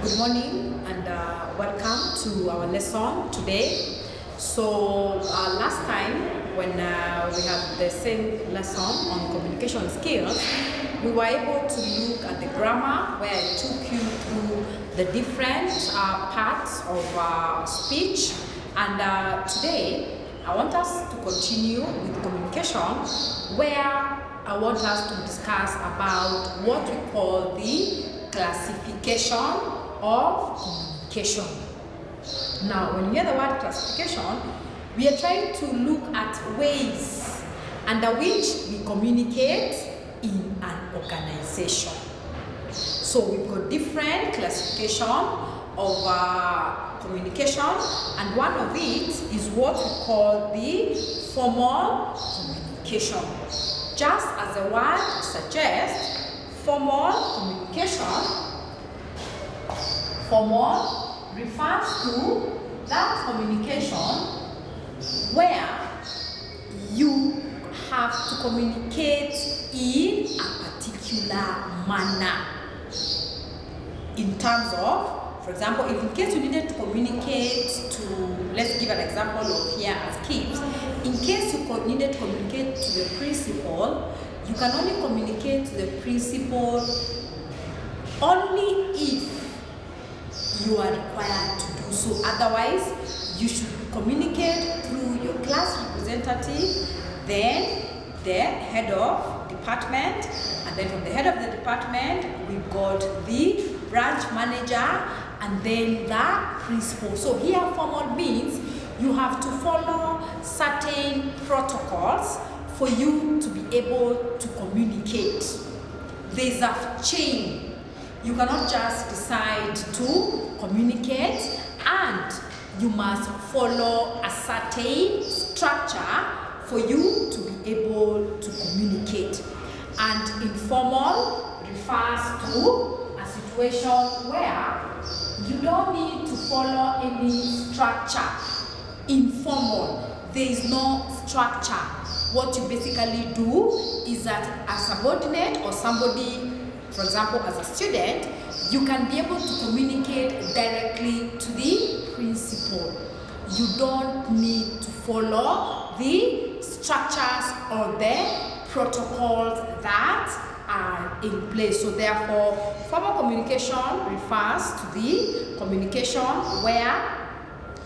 Good morning and welcome to our lesson today. So last time when we had the same lesson on communication skills, we were able to look at the grammar where I took you through the different parts of speech, and today I want us to continue with communication where I want us to discuss about what we call the classification of communication. Now, when you hear the word classification, we are trying to look at ways under which we communicate in an organization. So we've got different classification of communication, and one of it is what we call the formal communication. Just as the word suggests, formal communication, formal refers to that communication where you have to communicate in a particular manner. In terms of, for example, if in case you needed to communicate to, let's give an example of here as kids, in case you needed to communicate to the principal, you can only communicate to the principal only if you are required to do so. Otherwise, you should communicate through your class representative, then the head of department, and then from the head of the department, we've got the branch manager, and then the principal. So here formal means you have to follow certain protocols for you to be able to communicate. There's a chain. You cannot just decide to communicate, and you must follow a certain structure for you to be able to communicate. And informal refers to a situation where you don't need to follow any structure. Informal, there is no structure. What you basically do is that a subordinate or somebody, for example, as a student, you can be able to communicate directly to the principal. You don't need to follow the structures or the protocols that are in place. So therefore, formal communication refers to the communication where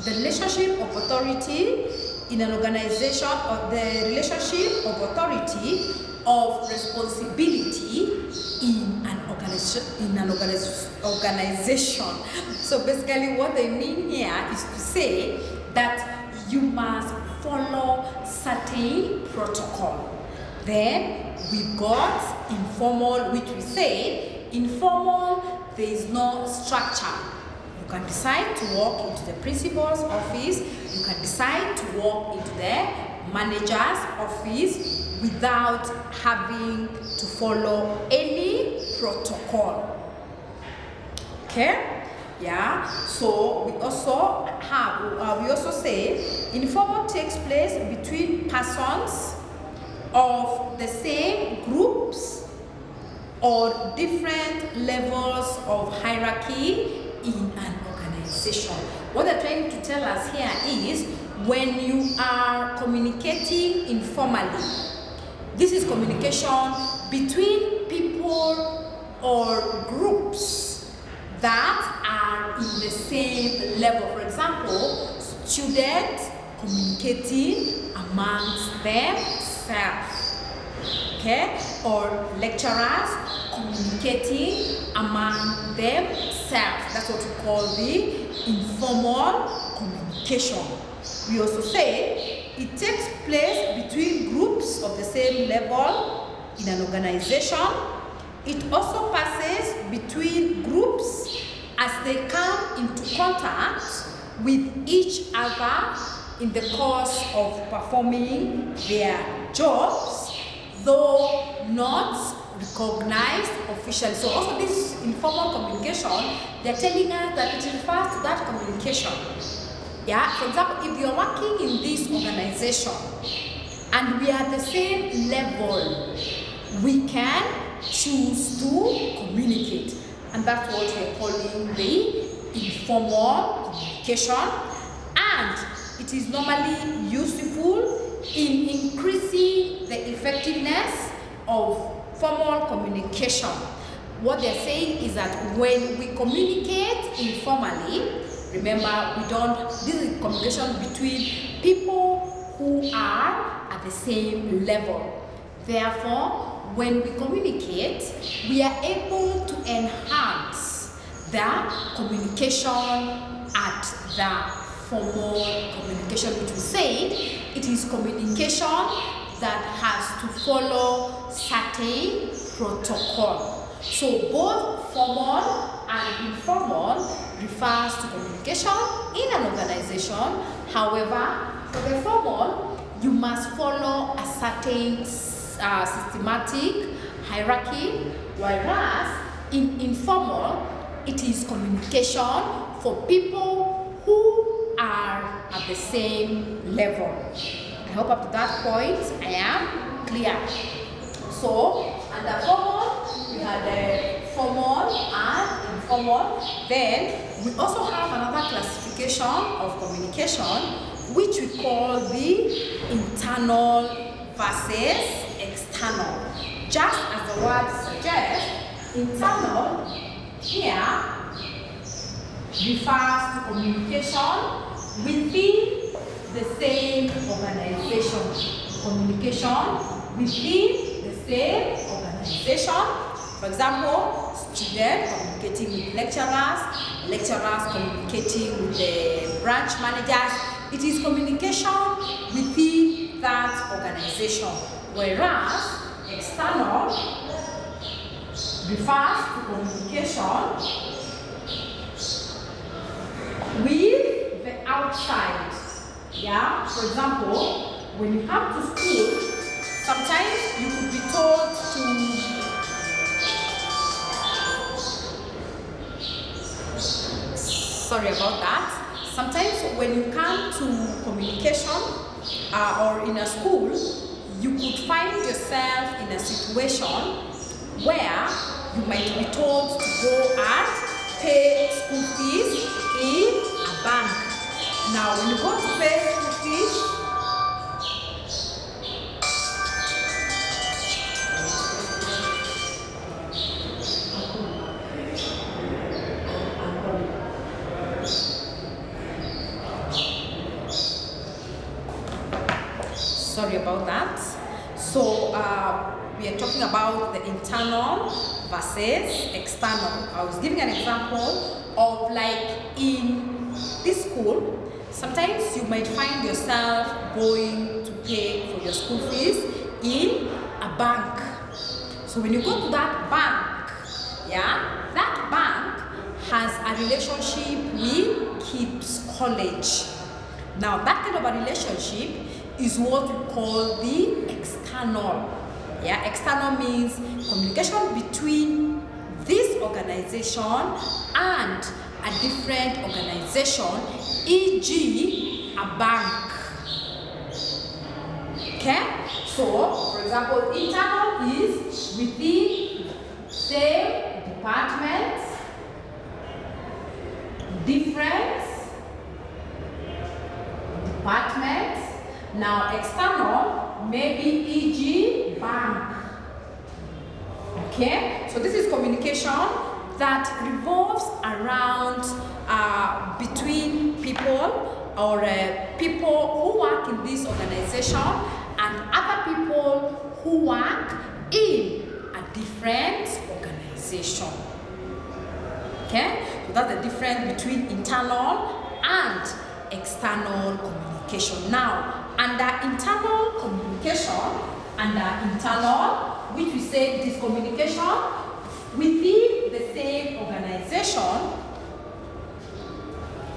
the relationship of authority in an organization, or the relationship of authority of responsibility in an organization. So basically what they mean here is to say that you must follow certain protocol. Then we've got informal, which we say informal, there is no structure. You can decide to walk into the principal's office, you can decide to walk into the manager's office without having to follow any protocol. Okay? Yeah. So we also say informal takes place between persons of the same groups or different levels of hierarchy in an organization. What they're trying to tell us here is when you are communicating informally, this is communication between people or groups that are in the same level. For example, students communicating amongst themselves, okay? Or lecturers communicating among themselves. That's what we call the informal communication. We also say it takes place between groups of the same level in an organization. It also passes between groups as they come into contact with each other in the course of performing their jobs, though not recognized officially. So also this informal communication, they're telling us that it refers to that communication. Yeah, for example, if you're working in this organization and we are the same level, we can choose to communicate. and that's what we're calling the informal communication, and it is normally useful in increasing the effectiveness of formal communication. What they're saying is that when we communicate informally, remember, this is communication between people who are at the same level. Therefore, when we communicate, we are able to enhance the communication at the formal communication, which we said it is communication that has to follow certain protocol. So both formal and informal refers to communication in an organization. However, for the formal, you must follow a certain systematic hierarchy, whereas in informal, it is communication for people who are at the same level. I hope up to that point I am clear. So, under formal, we have the formal and informal. Then we also have another classification of communication, which we call the internal versus external. Just as the word suggests, internal here refers to communication within the same organization. Communication within the same organization. For example, students communicating with lecturers, lecturers communicating with the branch managers. It is communication within that organization. Whereas external refers to communication with the outside. Yeah, for example, when you come to school, sometimes you could be told to sorry about that. Sometimes when you come to communication or in a school, you could find yourself in a situation where you might be told to go and pay school fees in a bank. Now, when you go to pay school fees, sorry about that. So we are talking about the internal versus external. I was giving an example of, like, in this school, sometimes you might find yourself going to pay for your school fees in a bank. So when you go to that bank, yeah, that bank has a relationship with Kids College. Now that kind of a relationship is what we call the external. Yeah, external means communication between this organization and a different organization, e.g. a bank. Okay? So, for example, internal is within same department, different department. Now, external may be e.g. bank. Okay? So this is communication that revolves around between people or people who work in this organization and other people who work in a different organization. Okay? So that's the difference between internal and external communication. Now, under internal communication, which we say it is communication within the same organization,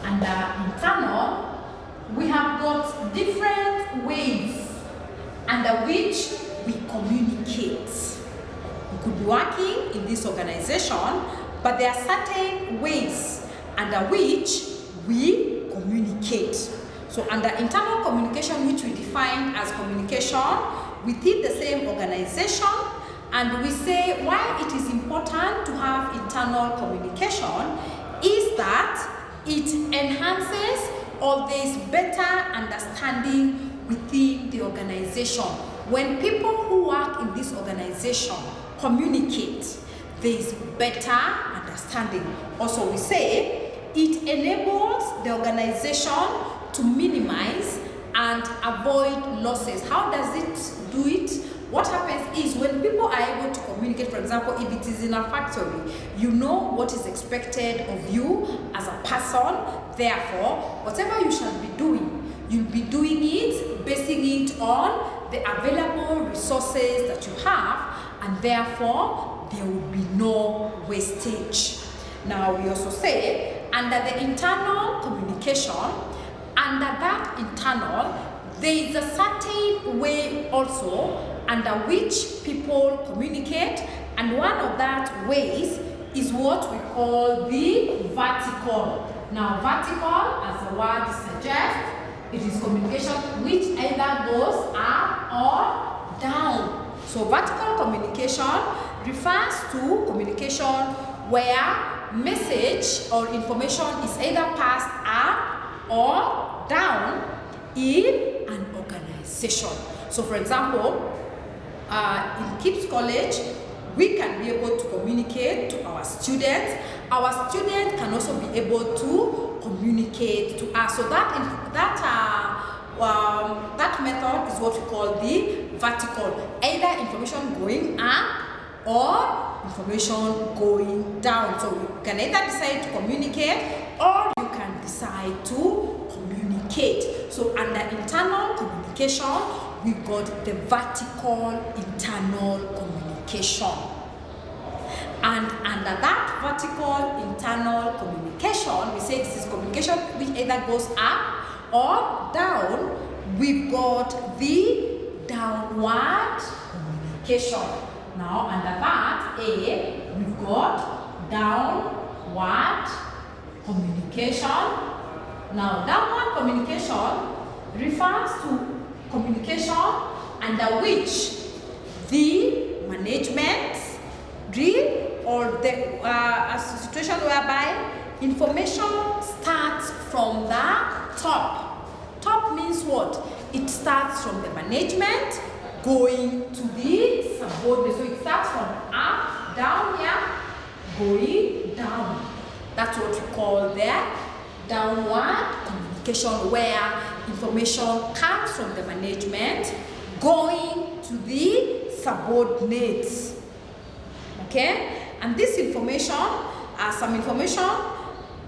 under internal, we have got different ways under which we communicate. We could be working in this organization, but there are certain ways under which we communicate. So under internal communication, which we define as communication within the same organization, And we say why it is important to have internal communication is that it enhances or there is better understanding within the organization. When people who work in this organization communicate, there is better understanding. Also, we say it enables the organization to minimize and avoid losses. How does it do it? What happens is when people are able to communicate, for example, if it is in a factory, you know what is expected of you as a person. Therefore, whatever you shall be doing, you'll be doing it, basing it on the available resources that you have, and therefore, there will be no wastage. Now, we also say, under the internal communication, under that internal, there is a certain way also under which people communicate, and one of that ways is what we call the vertical. Now, vertical, as the word suggests, it is communication which either goes up or down. So, vertical communication refers to communication where message or information is either passed up or down in an organization. So, for example, in KIPS College, we can be able to communicate to our students. Our students can also be able to communicate to us. So that method is what we call the vertical. Either information going up or information going down. So you can either decide to communicate or you can decide to communicate. So under internal communication, we got the vertical internal communication. And under that vertical internal communication, we say this is communication which either goes up or down. We've got the downward communication. Now under that we've got downward communication. Now downward communication refers to communication under which the management or the situation whereby information starts from the top. Top means what? It starts from the management going to the subordinate. So it starts from up, down here, going down. That's what we call the downward communication, where information comes from the management going to the subordinates. Okay? And this information, some information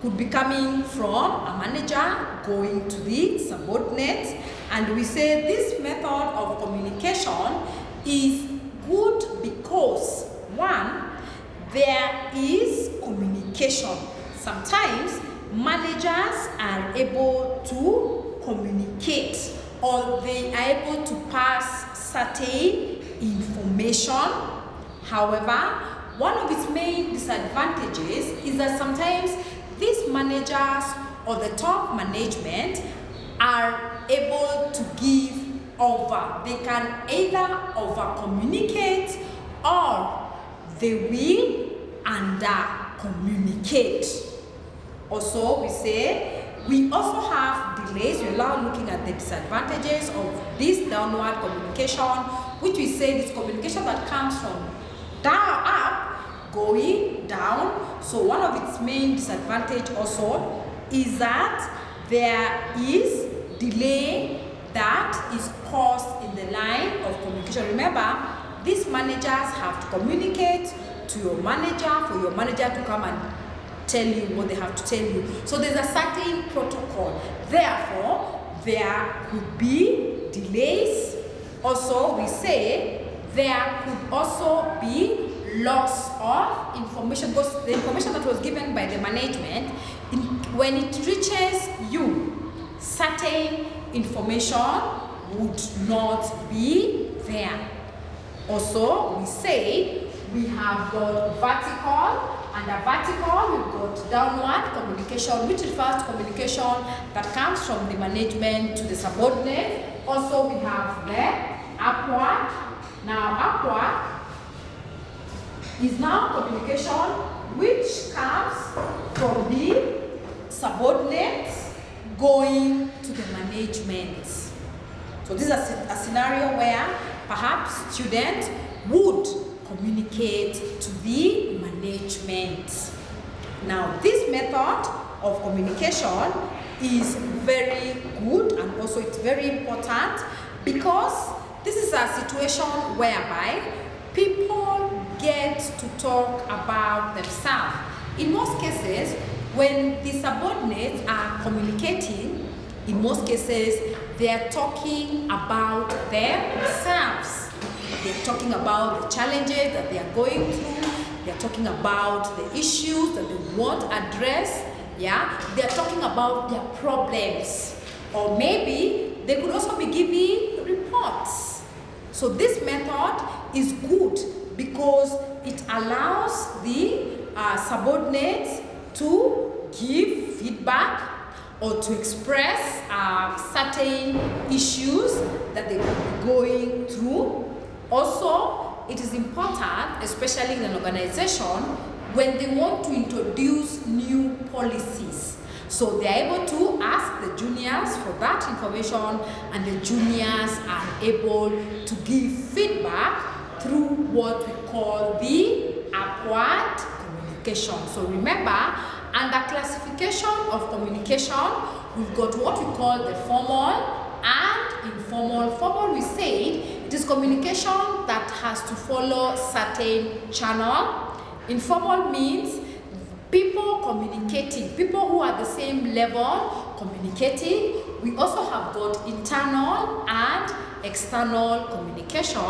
could be coming from a manager going to the subordinates. And we say this method of communication is good because, one, there is communication. Sometimes managers are able to communicate or they are able to pass certain information. However, one of its main disadvantages is that sometimes these managers or the top management are able to give over. They can either over communicate or they will under communicate. Also, we say we also have delays. We're now looking at the disadvantages of this downward communication, which we say is communication that comes from down up going down. So one of its main disadvantage also is that there is delay that is caused in the line of communication. Remember, these managers have to communicate to your manager for your manager to come and tell you what they have to tell you. So there's a certain protocol. Therefore, there could be delays. Also, we say there could also be loss of information, because the information that was given by the management, when it reaches you, certain information would not be there. Also, we say we have got vertical. Under vertical, we've got downward communication, which refers to communication that comes from the management to the subordinate. Also, we have the upward. Now, upward is now communication which comes from the subordinates going to the management. So this is a scenario where perhaps students would communicate to the management. Now this method of communication is very good, and also it's very important because this is a situation whereby people get to talk about themselves. In most cases, when the subordinates are communicating, in most cases, they are talking about themselves. They're talking about the challenges that they are going through. They're talking about the issues that they want addressed. Yeah, they're talking about their problems. Or maybe they could also be giving reports. So this method is good because it allows the subordinates to give feedback or to express certain issues that they could be going through. Also, it is important, especially in an organization, when they want to introduce new policies. So they are able to ask the juniors for that information, and the juniors are able to give feedback through what we call the upward communication. So remember, under classification of communication, we've got what we call the formal and informal. Formal, we say, it is communication that has to follow certain channel. Informal means people communicating, people who are the same level communicating. We also have got internal and external communication,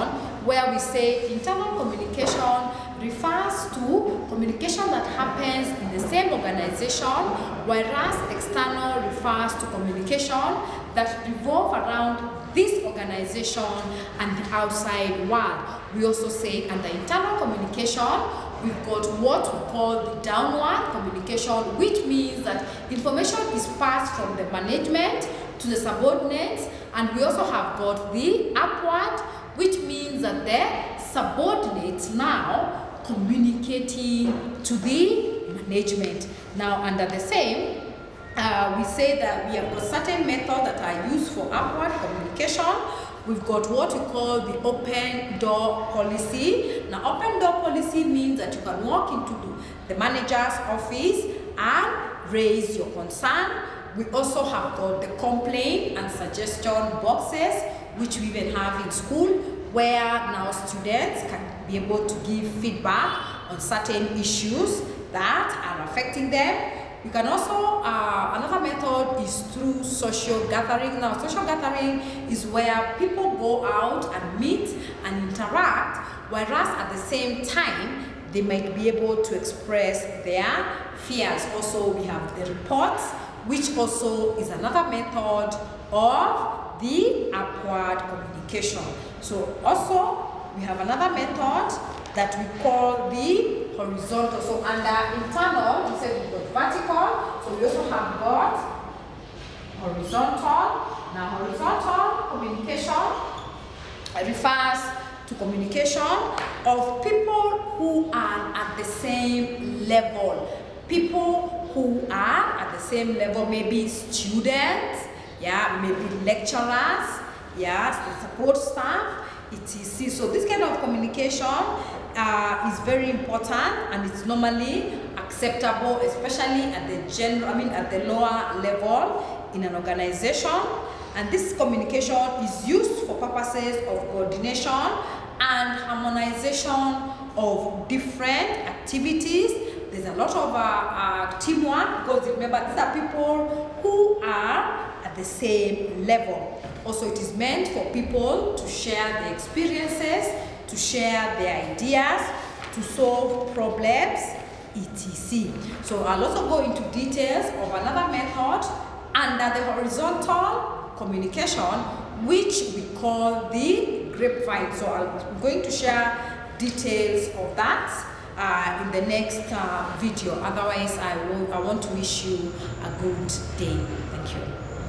where we say internal communication refers to communication that happens in the same organization, whereas external refers to communication that revolve around this organization and the outside world. We also say under internal communication, we've got what we call the downward communication, which means that information is passed from the management to the subordinates, and we also have got the upward, which means that the subordinates now communicating to the management. Now under the same, we say that we have got certain methods that are used for upward communication. We've got what we call the open door policy. Now open door policy means that you can walk into the manager's office and raise your concern. We also have got the complaint and suggestion boxes, which we even have in school, where now students can be able to give feedback on certain issues that are affecting them. You can also, another method is through social gathering. Now, social gathering is where people go out and meet and interact, whereas at the same time, they might be able to express their fears. Also, we have the reports, which also is another method of the upward communication. So also, we have another method that we call the horizontal. So under internal, we say we've got vertical, so we also have got horizontal. Now horizontal communication refers to communication of people who are at the same level. People who are at the same level, maybe students, yeah, maybe lecturers, yeah, the support staff, etc. So this kind of communication is very important, and it's normally acceptable, especially at the at the lower level in an organization. And this communication is used for purposes of coordination and harmonization of different activities. There's a lot of teamwork, because remember, these are people who are at the same level. Also, it is meant for people to share their experiences, to share their ideas, to solve problems, etc. So I'll also go into details of another method under the horizontal communication, which we call the grapevine. So I'm going to share details of that in the next video. Otherwise, I want to wish you a good day.